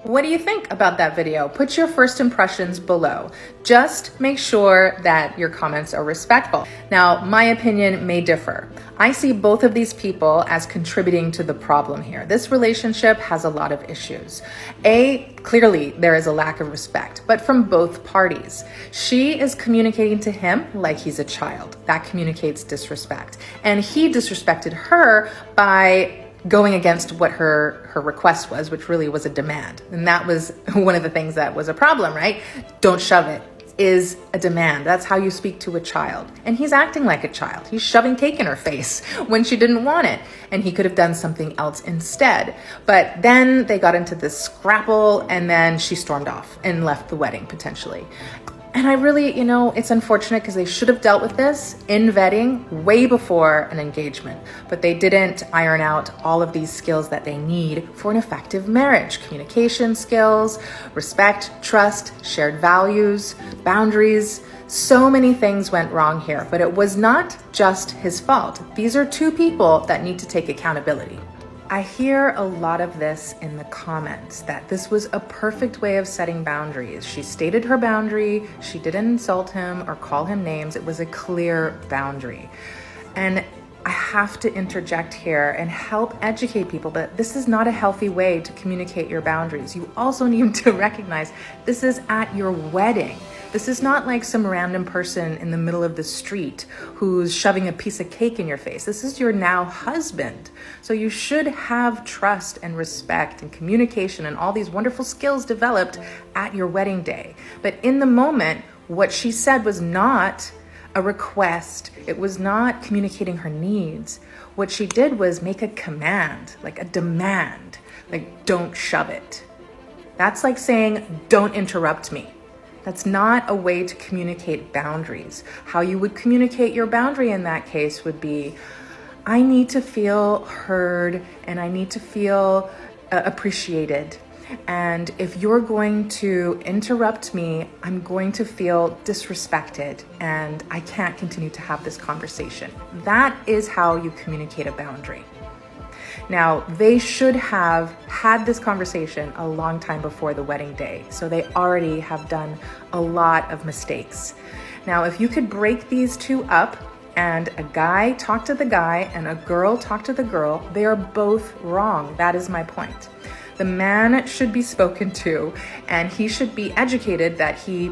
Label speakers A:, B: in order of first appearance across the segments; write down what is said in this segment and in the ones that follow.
A: What do you think about that video? Put your first impressions below. Just make sure that your comments are respectful. Now, my opinion may differ. I see both of these people as contributing to the problem here. This relationship has a lot of issues. Clearly there is a lack of respect, but from both parties. She is communicating to him like he's a child. That communicates disrespect. And he disrespected her by going against what her request was, which really was a demand. And that was one of the things that was a problem, right? Don't shove it is a demand. That's how you speak to a child. And he's acting like a child. He's shoving cake in her face when she didn't want it. And he could have done something else instead. But then they got into this scrapple and then she stormed off and left the wedding potentially. And I really, it's unfortunate because they should have dealt with this in vetting way before an engagement, but they didn't iron out all of these skills that they need for an effective marriage. Communication skills, respect, trust, shared values, boundaries. So many things went wrong here, but it was not just his fault. These are two people that need to take accountability. I hear a lot of this in the comments, that this was a perfect way of setting boundaries. She stated her boundary, she didn't insult him or call him names, it was a clear boundary. And I have to interject here and help educate people, but this is not a healthy way to communicate your boundaries. You also need to recognize this is at your wedding. This is not like some random person in the middle of the street who's shoving a piece of cake in your face. This is your now husband. So you should have trust and respect and communication and all these wonderful skills developed at your wedding day. But in the moment, what she said was not a request. It was not communicating her needs. What she did was make a command, like a demand, like don't shove it. That's like saying, don't interrupt me. That's not a way to communicate boundaries. How you would communicate your boundary in that case would be, I need to feel heard and I need to feel appreciated. And if you're going to interrupt me, I'm going to feel disrespected and I can't continue to have this conversation. That is how you communicate a boundary. Now, they should have had this conversation a long time before the wedding day, so they already have done a lot of mistakes. Now, if you could break these two up and a guy talk to the guy and a girl talk to the girl, they are both wrong. That is my point. The man should be spoken to and he should be educated that he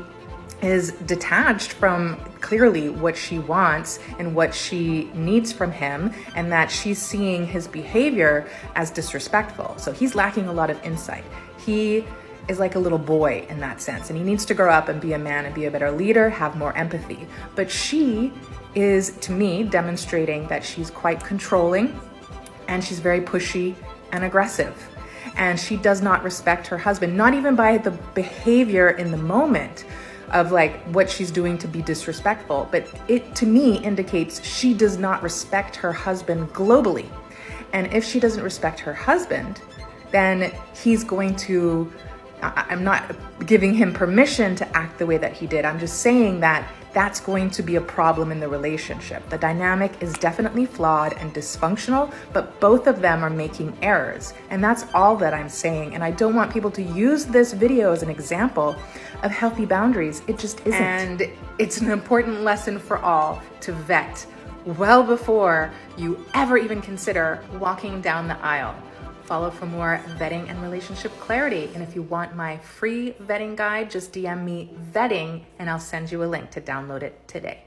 A: is detached from clearly what she wants and what she needs from him, and that she's seeing his behavior as disrespectful. So he's lacking a lot of insight. He is like a little boy in that sense, and he needs to grow up and be a man and be a better leader, have more empathy. But she is, to me, demonstrating that she's quite controlling and she's very pushy and aggressive. And she does not respect her husband, not even by the behavior in the moment of like what she's doing to be disrespectful, but it to me indicates she does not respect her husband globally. And if she doesn't respect her husband, then he's going to, I'm not giving him permission to act the way that he did. I'm just saying that that's going to be a problem in the relationship. The dynamic is definitely flawed and dysfunctional, but both of them are making errors. And that's all that I'm saying. And I don't want people to use this video as an example of healthy boundaries. It just isn't. And it's an important lesson for all to vet well before you ever even consider walking down the aisle. Follow for more vetting and relationship clarity. And if you want my free vetting guide, just DM me vetting and I'll send you a link to download it today.